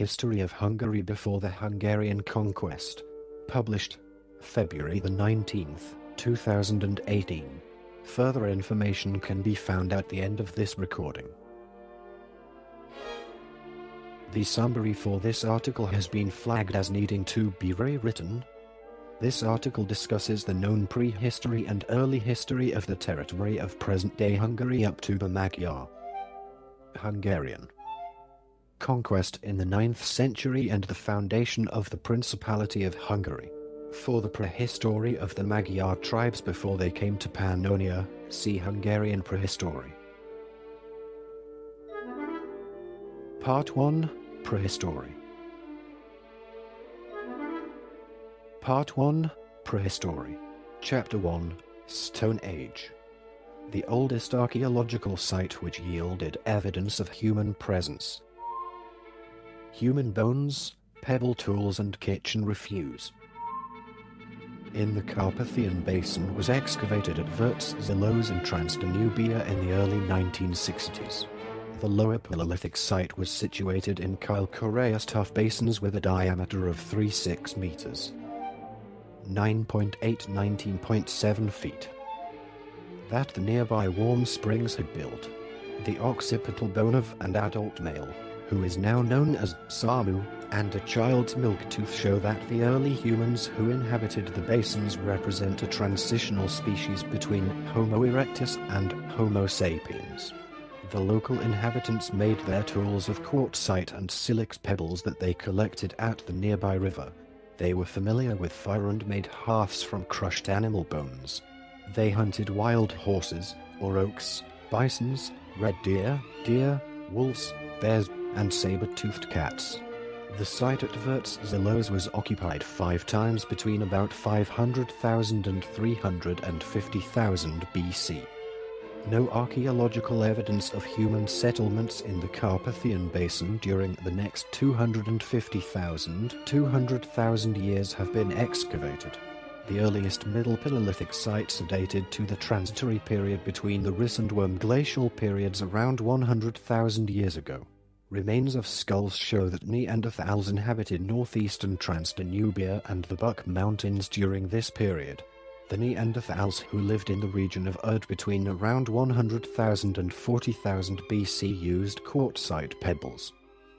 History of Hungary Before the Hungarian Conquest. Published February the 19th, 2018. Further information can be found at the end of this recording. The summary for this article has been flagged as needing to be rewritten. This article discusses the known prehistory and early history of the territory of present-day Hungary up to the Magyar. Hungarian conquest in the 9th century and the foundation of the Principality of Hungary. For the prehistory of the Magyar tribes before they came to Pannonia, see Hungarian prehistory. Part 1. Prehistory. Part 1. Prehistory. Chapter 1. Stone Age. The oldest archaeological site which yielded evidence of human presence. Human bones, pebble tools and kitchen refuse. In the Carpathian Basin was excavated at Vertzilos and Transdanubia in the early 1960s. The lower Paleolithic site was situated in calcareous tuff basins with a diameter of 3.6 meters. 9.8–19.7 feet. That the nearby warm springs had built. The occipital bone of an adult male, who is now known as Samu, and a child's milk tooth show that the early humans who inhabited the basins represent a transitional species between Homo erectus and Homo sapiens. The local inhabitants made their tools of quartzite and silex pebbles that they collected at the nearby river. They were familiar with fire and made hearths from crushed animal bones. They hunted wild horses, aurochs, bisons, red deer, wolves, bears, and saber-toothed cats. The site at Vertzilos was occupied 5 times between about 500,000 and 350,000 BC. No archaeological evidence of human settlements in the Carpathian Basin during the next 200,000 years have been excavated. The earliest Middle Paleolithic sites are dated to the transitory period between the Risse and Würm glacial periods around 100,000 years ago. Remains of skulls show that Neanderthals inhabited northeastern Transdanubia and the Buck Mountains during this period. The Neanderthals who lived in the region of Erd between around 100,000 and 40,000 BC used quartzite pebbles.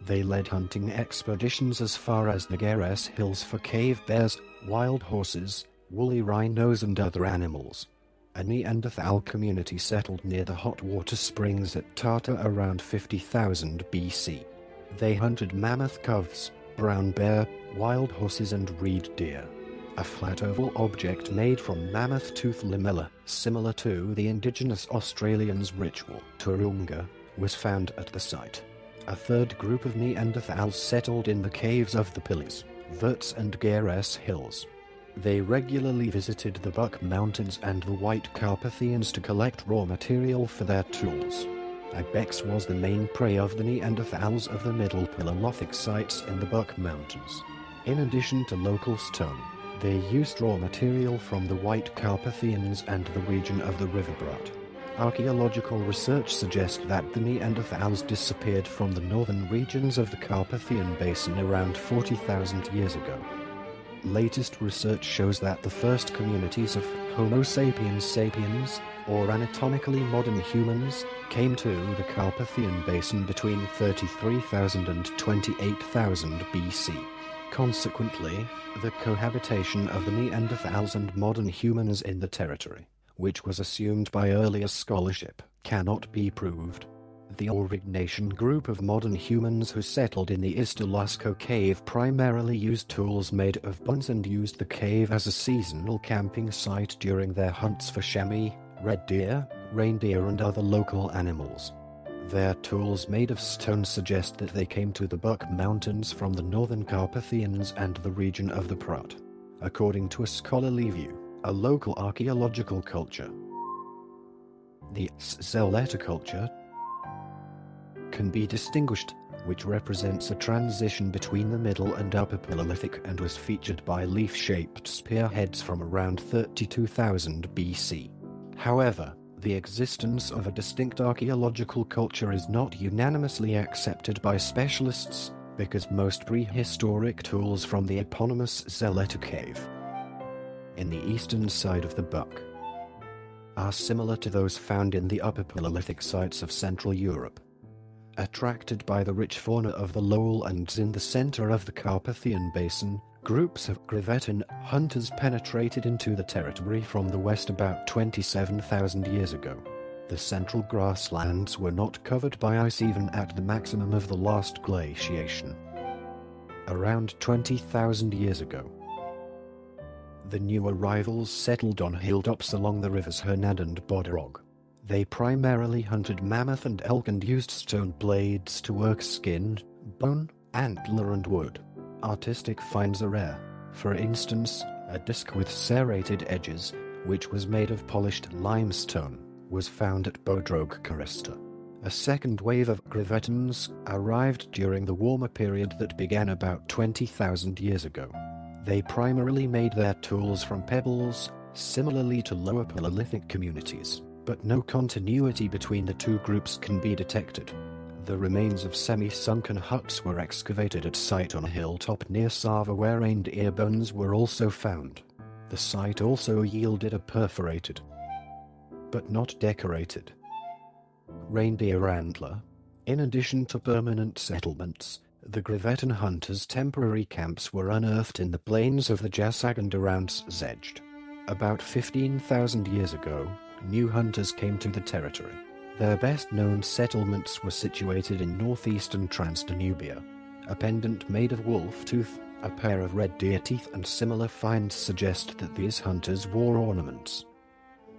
They led hunting expeditions as far as the Magyarország hills for cave bears, wild horses, woolly rhinos and other animals. A Neanderthal community settled near the hot water springs at Tarta around 50,000 BC. They hunted mammoth cubs, brown bear, wild horses and reed deer. A flat oval object made from mammoth tooth lamella, similar to the indigenous Australians' ritual turunga, was found at the site. A third group of Neanderthals settled in the caves of the Pilis, Verts and Geres hills. They regularly visited the Buck Mountains and the White Carpathians to collect raw material for their tools. Ibex was the main prey of the Neanderthals of the Middle Paleolithic sites in the Buck Mountains. In addition to local stone, they used raw material from the White Carpathians and the region of the River Brat. Archaeological research suggests that the Neanderthals disappeared from the northern regions of the Carpathian Basin around 40,000 years ago. Latest research shows that the first communities of Homo sapiens, or anatomically modern humans, came to the Carpathian Basin between 33,000 and 28,000 BC. Consequently, the cohabitation of the Neanderthals and modern humans in the territory, which was assumed by earlier scholarship, cannot be proved. The Aurignacian group of modern humans who settled in the Istolasco cave primarily used tools made of bones and used the cave as a seasonal camping site during their hunts for chamois, red deer, reindeer and other local animals. Their tools made of stone suggest that they came to the Buck Mountains from the northern Carpathians and the region of the Prat. According to a scholarly view, a local archaeological culture, the Zeleta culture, can be distinguished, which represents a transition between the Middle and Upper Paleolithic and was featured by leaf-shaped spearheads from around 32,000 BC. However, the existence of a distinct archaeological culture is not unanimously accepted by specialists, because most prehistoric tools from the eponymous Zeleta cave in the eastern side of the Buck are similar to those found in the Upper Paleolithic sites of Central Europe. Attracted by the rich fauna of the lowlands in the center of the Carpathian Basin, groups of Gravettan hunters penetrated into the territory from the west about 27,000 years ago. The central grasslands were not covered by ice even at the maximum of the last glaciation, around 20,000 years ago. The new arrivals settled on hilltops along the rivers Hernad and Bodrog. They primarily hunted mammoth and elk and used stone blades to work skin, bone, antler and wood. Artistic finds are rare. For instance, a disc with serrated edges, which was made of polished limestone, was found at Bodrog Karista. A second wave of Gravettans arrived during the warmer period that began about 20,000 years ago. They primarily made their tools from pebbles, similarly to lower Paleolithic communities, but no continuity between the two groups can be detected. The remains of semi-sunken huts were excavated at site on a hilltop near Sava where reindeer bones were also found. The site also yielded a perforated, but not decorated, reindeer antler. In addition to permanent settlements, the Gravettan hunters' temporary camps were unearthed in the plains of the Jasag and around Szeged. About 15,000 years ago, new hunters came to the territory. Their best-known settlements were situated in northeastern Transdanubia. A pendant made of wolf tooth, a pair of red deer teeth and similar finds suggest that these hunters wore ornaments.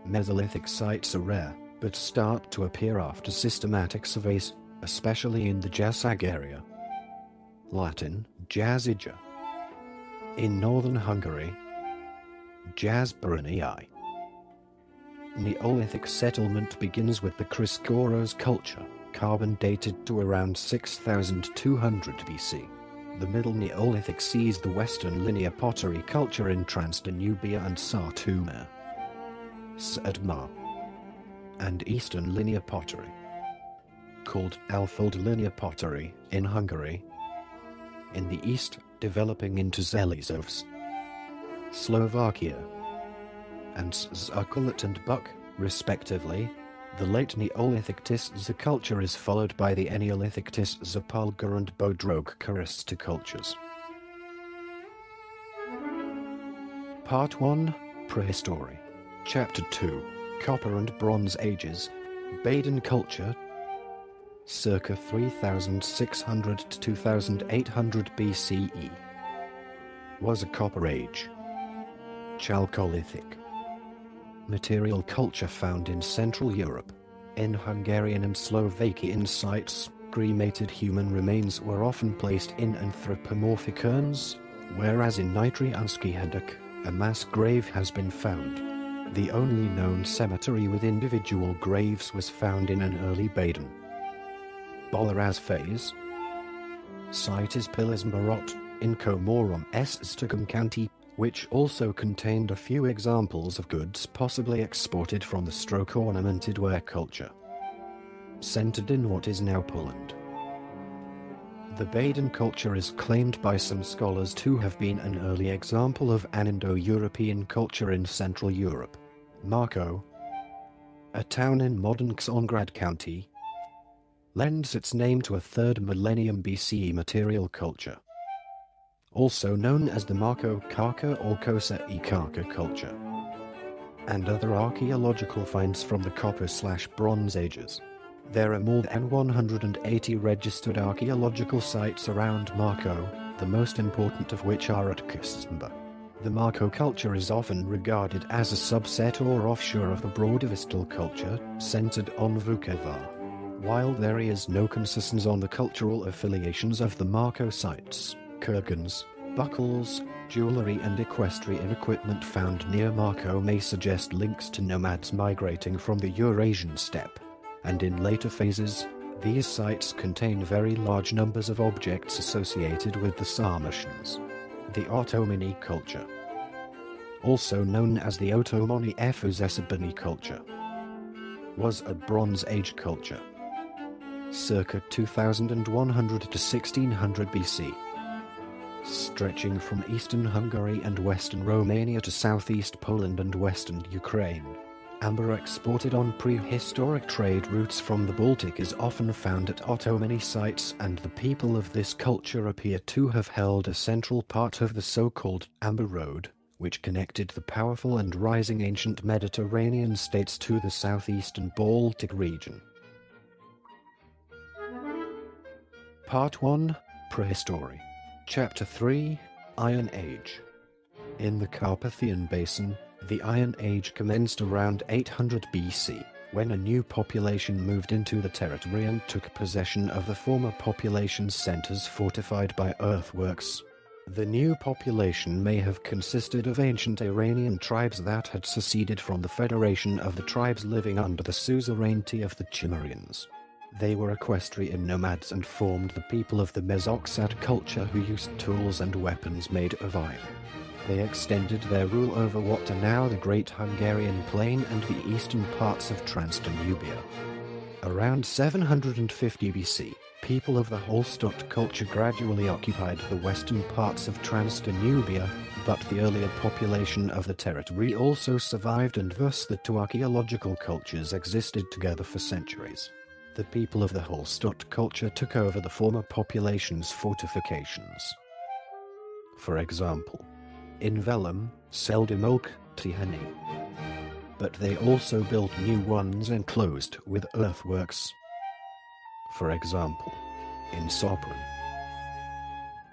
Mesolithic sites are rare, but start to appear after systematic surveys, especially in the Jasag area. Latin, Jazija. In northern Hungary, Jazbaranii. Neolithic settlement begins with the Chryskoros culture, carbon dated to around 6200 BC. The Middle Neolithic sees the Western linear pottery culture in Transdanubia and Sartuma, Sedma, and Eastern linear pottery, called Alfold linear pottery, in Hungary. In the east, developing into Zelizovs, Slovakia, and Zakulat and Buck, respectively. The late Neolithic Tisza culture is followed by the Eneolithic Tisza Pulgar and Bodrog Karista cultures. Part 1, Prehistory. Chapter 2, Copper and Bronze Ages, Baden culture, circa 3600 to 2800 BCE. Was a Copper Age. Chalcolithic. Material culture found in Central Europe. In Hungarian and Slovakian sites, cremated human remains were often placed in anthropomorphic urns, whereas in Nitriansky Hedek, a mass grave has been found. The only known cemetery with individual graves was found in an early Baden. Bolaraz phase. Site is Pilizmarot, in Komorom Stockholm County, which also contained a few examples of goods possibly exported from the stroke-ornamented ware culture, centered in what is now Poland. The Baden culture is claimed by some scholars to have been an early example of an Indo-European culture in Central Europe. Marko, a town in modern Kronograd County, lends its name to a 3rd millennium BCE material culture, also known as the Marko Kaka or Kosa I Kaka culture, and other archaeological finds from the Copper/Bronze Ages. There are more than 180 registered archaeological sites around Marko, the most important of which are at Kuzma. The Marko culture is often regarded as a subset or offshoot of the broader Vistal culture, centered on Vukovar. While there is no consensus on the cultural affiliations of the Marko sites, kurgans, buckles, jewelry and equestrian equipment found near Marko may suggest links to nomads migrating from the Eurasian steppe, and in later phases, these sites contain very large numbers of objects associated with the Sarmatians. The Ottomani culture, also known as the Ottomani Efuzesabani culture, was a Bronze Age culture, circa 2100 to 1600 BC. Stretching from eastern Hungary and western Romania to southeast Poland and western Ukraine. Amber exported on prehistoric trade routes from the Baltic is often found at Ottomani sites, and the people of this culture appear to have held a central part of the so-called Amber Road, which connected the powerful and rising ancient Mediterranean states to the southeastern Baltic region. Part 1. Prehistory. Chapter 3. Iron Age. In the Carpathian Basin, the Iron Age commenced around 800 BC, when a new population moved into the territory and took possession of the former population centers fortified by earthworks. The new population may have consisted of ancient Iranian tribes that had seceded from the federation of the tribes living under the suzerainty of the Cimmerians. They were equestrian nomads and formed the people of the Mesoxad culture who used tools and weapons made of iron. They extended their rule over what are now the Great Hungarian Plain and the eastern parts of Transdanubia. Around 750 BC, people of the Hallstatt culture gradually occupied the western parts of Transdanubia, but the earlier population of the territory also survived, and thus the two archaeological cultures existed together for centuries. The people of the Hallstatt culture took over the former population's fortifications. For example, in Velum, Seldimulk, Tihany. But they also built new ones enclosed with earthworks. For example, in Sopron.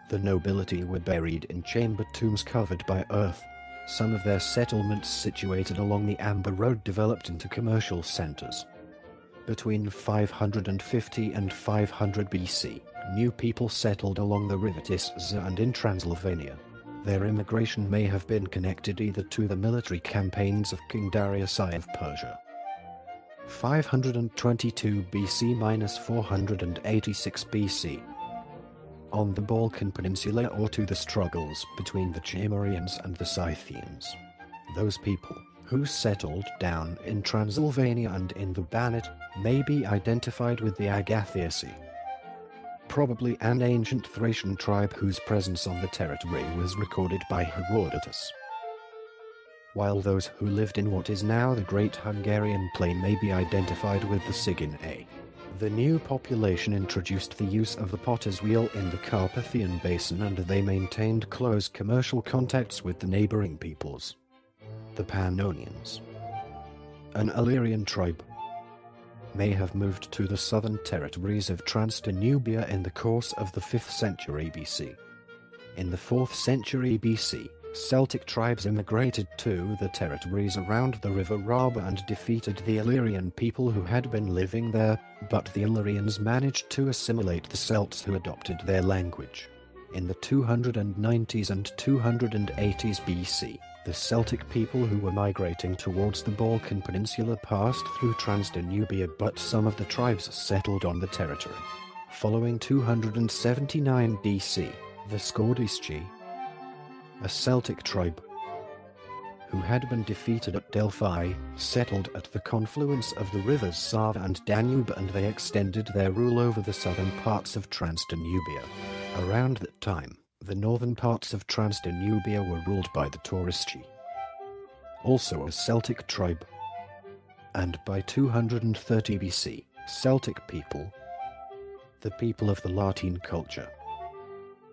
The nobility were buried in chamber tombs covered by earth. Some of their settlements situated along the Amber Road developed into commercial centers. Between 550 and 500 BC, new people settled along the river Tisza and in Transylvania. Their immigration may have been connected either to the military campaigns of King Darius I of Persia. 522 BC-486 BC. On the Balkan Peninsula, or to the struggles between the Cimmerians and the Scythians. Those people, who settled down in Transylvania and in the Banat, may be identified with the Agathiaci. Probably an ancient Thracian tribe whose presence on the territory was recorded by Herodotus. While those who lived in what is now the Great Hungarian Plain may be identified with the Sigyn. The new population introduced the use of the potter's wheel in the Carpathian Basin, and they maintained close commercial contacts with the neighboring peoples. The Pannonians, an Illyrian tribe, may have moved to the southern territories of Transdanubia in the course of the 5th century BC. In the 4th century BC, Celtic tribes immigrated to the territories around the river Raba and defeated the Illyrian people who had been living there, but the Illyrians managed to assimilate the Celts who adopted their language. In the 290s and 280s BC, the Celtic people who were migrating towards the Balkan Peninsula passed through Transdanubia, but some of the tribes settled on the territory. Following 279 BC, the Scordisci, a Celtic tribe who had been defeated at Delphi, settled at the confluence of the rivers Sava and Danube, and they extended their rule over the southern parts of Transdanubia. Around that time, the northern parts of Transdanubia were ruled by the Taurisci, also a Celtic tribe. And by 230 BC, Celtic people, the people of the Latine culture,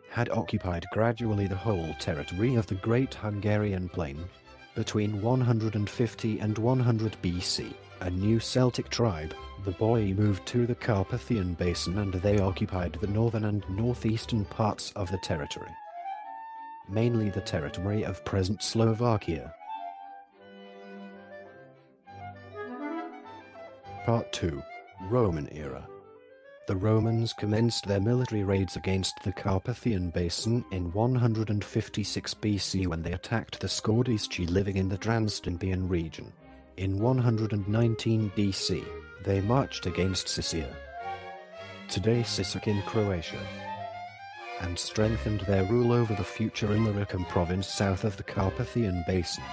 had occupied gradually the whole territory of the Great Hungarian Plain. Between 150 and 100 BC, a new Celtic tribe, the Boii, moved to the Carpathian Basin, and they occupied the northern and northeastern parts of the territory, mainly the territory of present Slovakia. Part 2. Roman Era. The Romans commenced their military raids against the Carpathian Basin in 156 BC when they attacked the Scordisci living in the Transdanubia region. In 119 BC, they marched against Siscia, today Sisak in Croatia, and strengthened their rule over the future Illyricum province south of the Carpathian Basin.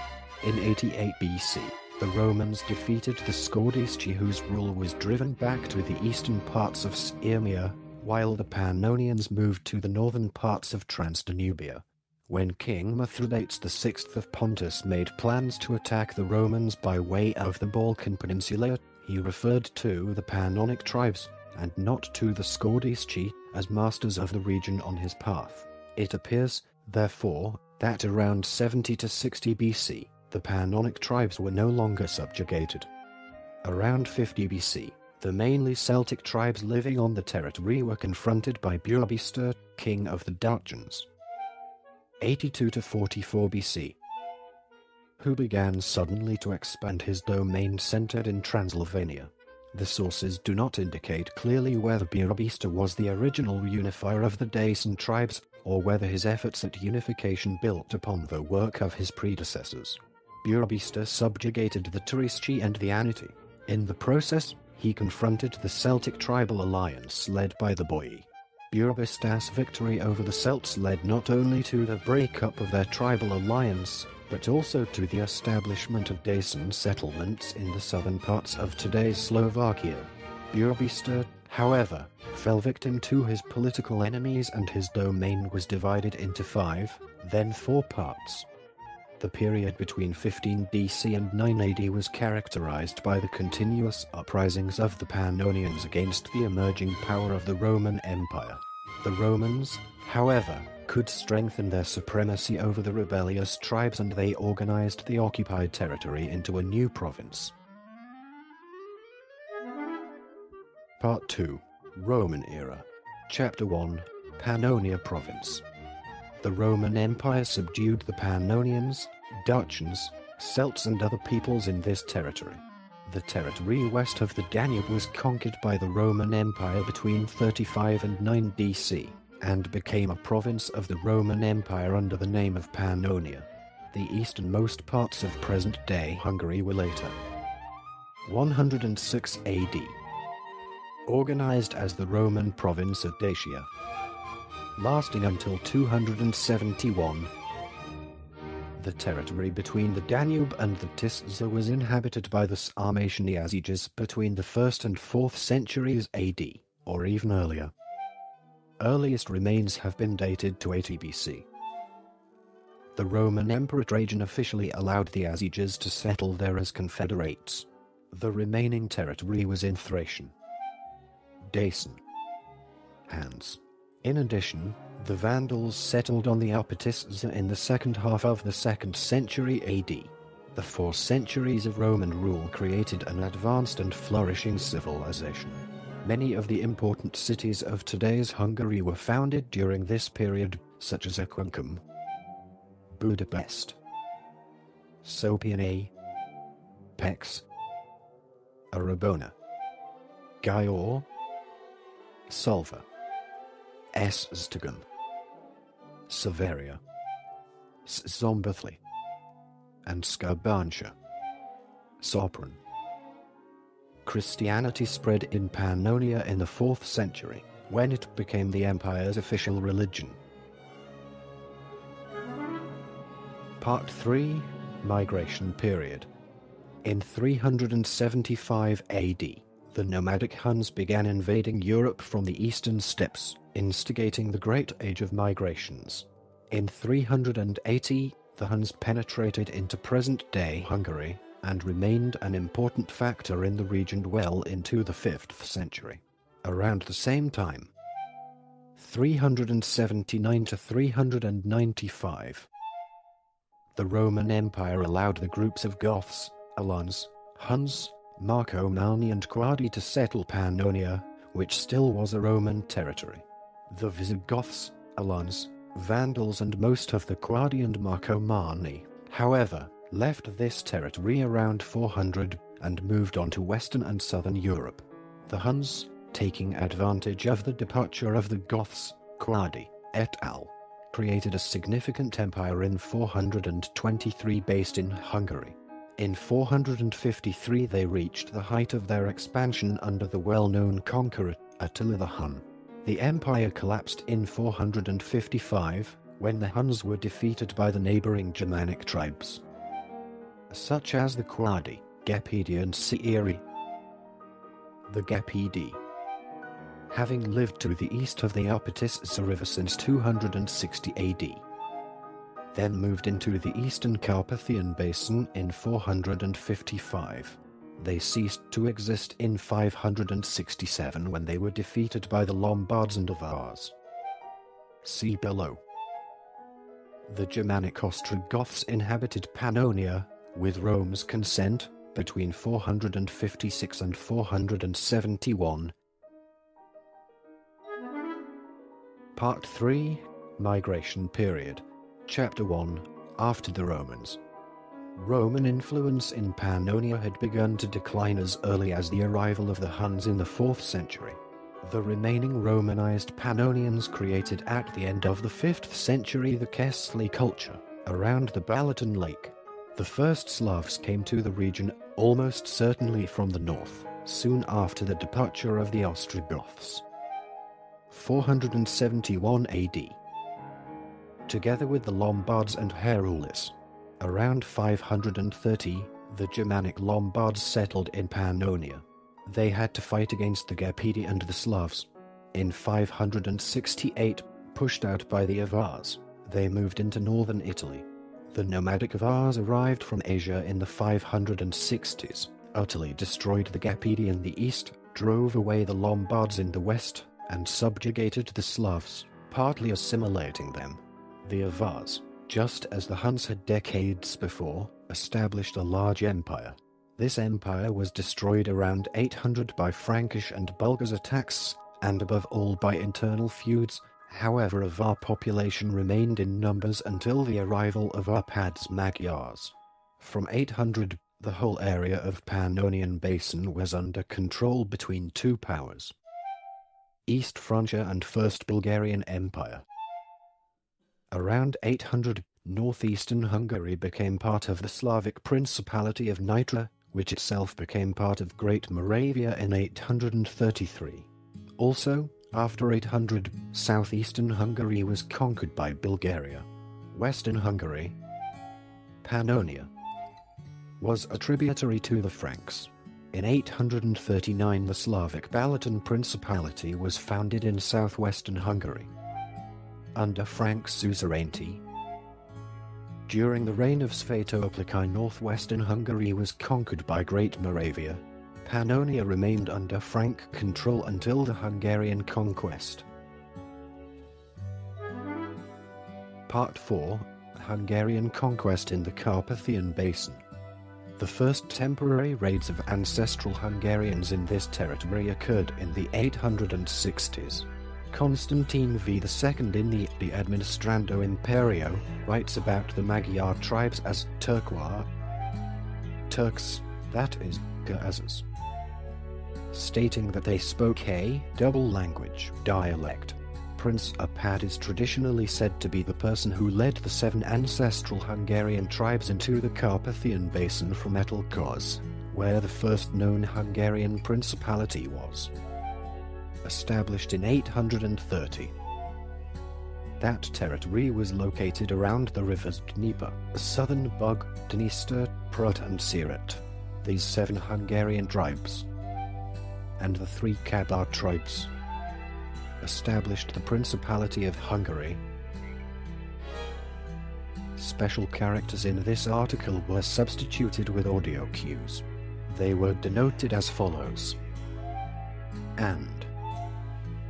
In 88 BC, The Romans defeated the Scordisci, whose rule was driven back to the eastern parts of Sirmia, while the Pannonians moved to the northern parts of Transdanubia. When King Mithridates VI of Pontus made plans to attack the Romans by way of the Balkan Peninsula, he referred to the Pannonic tribes, and not to the Scordisci, as masters of the region on his path. It appears, therefore, that around 70 to 60 BC, the Pannonic tribes were no longer subjugated. Around 50 BC, the mainly Celtic tribes living on the territory were confronted by Burebista, king of the Dacians. 82 to 44 BC, who began suddenly to expand his domain centered in Transylvania. The sources do not indicate clearly whether Burebista was the original unifier of the Dacian tribes, or whether his efforts at unification built upon the work of his predecessors. Burebista subjugated the Turisci and the Aniti. In the process, he confronted the Celtic tribal alliance led by the Boii. Burebista's victory over the Celts led not only to the breakup of their tribal alliance, but also to the establishment of Dacian settlements in the southern parts of today's Slovakia. Burebista, however, fell victim to his political enemies, and his domain was divided into 5, then 4 parts. The period between 15 DC and 9 AD was characterized by the continuous uprisings of the Pannonians against the emerging power of the Roman Empire. The Romans, however, could strengthen their supremacy over the rebellious tribes, and they organized the occupied territory into a new province. Part 2. Roman Era. Chapter 1. Pannonia Province. The Roman Empire subdued the Pannonians, Dacians, Celts and other peoples in this territory. The territory west of the Danube was conquered by the Roman Empire between 35 and 9 DC, and became a province of the Roman Empire under the name of Pannonia. The easternmost parts of present-day Hungary were later. 106 AD. Organized as the Roman province of Dacia, lasting until 271. The territory between the Danube and the Tisza was inhabited by the Sarmatian Yaziges between the 1st and 4th centuries AD, or even earlier. Earliest remains have been dated to 80 BC. The Roman Emperor Trajan officially allowed the Yaziges to settle there as confederates. The remaining territory was in Thracian, Dacian hands. In addition, the Vandals settled on the Upper Tisza in the second half of the 2nd century AD. The 4 centuries of Roman rule created an advanced and flourishing civilization. Many of the important cities of today's Hungary were founded during this period, such as Aquincum, Budapest, Sophiane, Pécs, Arabona, Győr, Salva, Esztergom, Severia, Szombathely, and Scarbantia. Sopron. Christianity spread in Pannonia in the 4th century, when it became the empire's official religion. Part 3. Migration Period. In 375 AD, the nomadic Huns began invading Europe from the eastern steppes, instigating the Great Age of Migrations. In 380, the Huns penetrated into present-day Hungary, and remained an important factor in the region well into the 5th century. Around the same time, 379 to 395, the Roman Empire allowed the groups of Goths, Alans, Huns, Marcomanni and Quadi to settle Pannonia, which still was a Roman territory. The Visigoths, Alans, Vandals and most of the Quadi and Marcomanni, however, left this territory around 400 and moved on to Western and Southern Europe. The Huns, taking advantage of the departure of the Goths, Quadi, et al., created a significant empire in 423 based in Hungary. In 453 they reached the height of their expansion under the well-known conqueror, Attila the Hun. The empire collapsed in 455, when the Huns were defeated by the neighboring Germanic tribes, such as the Quadi, Gepidi and Seiri. The Gepidi, having lived to the east of the upper Tisza River since 260 AD, then moved into the eastern Carpathian Basin in 455. They ceased to exist in 567 when they were defeated by the Lombards and Avars. See below. The Germanic Ostrogoths inhabited Pannonia, with Rome's consent, between 456 and 471. Part 3, Migration Period. Chapter 1, After the Romans. Roman influence in Pannonia had begun to decline as early as the arrival of the Huns in the 4th century. The remaining Romanized Pannonians created at the end of the 5th century the Kesli culture, around the Balaton Lake. The first Slavs came to the region, almost certainly from the north, soon after the departure of the Ostrogoths. 471 AD. Together with the Lombards and Herulis. Around 530, the Germanic Lombards settled in Pannonia. They had to fight against the Gepidi and the Slavs. In 568, pushed out by the Avars, they moved into northern Italy. The nomadic Avars arrived from Asia in the 560s, utterly destroyed the Gepidi in the east, drove away the Lombards in the west, and subjugated the Slavs, partly assimilating them. The Avars, just as the Huns had decades before, established a large empire. This empire was destroyed around 800 by Frankish and Bulgars attacks, and above all by internal feuds. However, Avar population remained in numbers until the arrival of Arpad's Magyars. From 800, the whole area of Pannonian Basin was under control between two powers: East Francia and First Bulgarian Empire. Around 800, northeastern Hungary became part of the Slavic Principality of Nitra, which itself became part of Great Moravia in 833. Also, after 800, southeastern Hungary was conquered by Bulgaria. Western Hungary, Pannonia, was a tributary to the Franks. In 839, the Slavic Balaton Principality was founded in southwestern Hungary, under Frank suzerainty. During the reign of Svetopluki, northwestern Hungary was conquered by Great Moravia. Pannonia remained under Frank control until the Hungarian conquest. Part 4, Hungarian conquest in the Carpathian Basin. The first temporary raids of ancestral Hungarians in this territory occurred in the 860s. Constantine V II in the De Administrando Imperio writes about the Magyar tribes as Turkwa, Turks, that is, Gazas, stating that they spoke a double language dialect. Prince Arpad is traditionally said to be the person who led the 7 ancestral Hungarian tribes into the Carpathian Basin from Etelkos, where the first known Hungarian principality was established in 830. That territory was located around the rivers Dnieper, the southern Bug, Dniester, Prut and Siret. These 7 Hungarian tribes, and the 3 Kabar tribes, established the Principality of Hungary. Special characters in this article were substituted with audio cues. They were denoted as follows: and,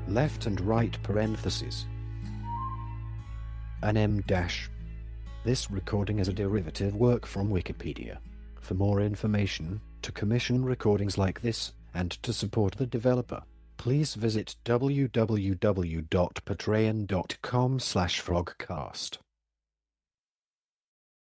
left and right parentheses, an M dash. This recording is a derivative work from Wikipedia. For more information, to commission recordings like this, and to support the developer, please visit www.patreon.com/frogcast.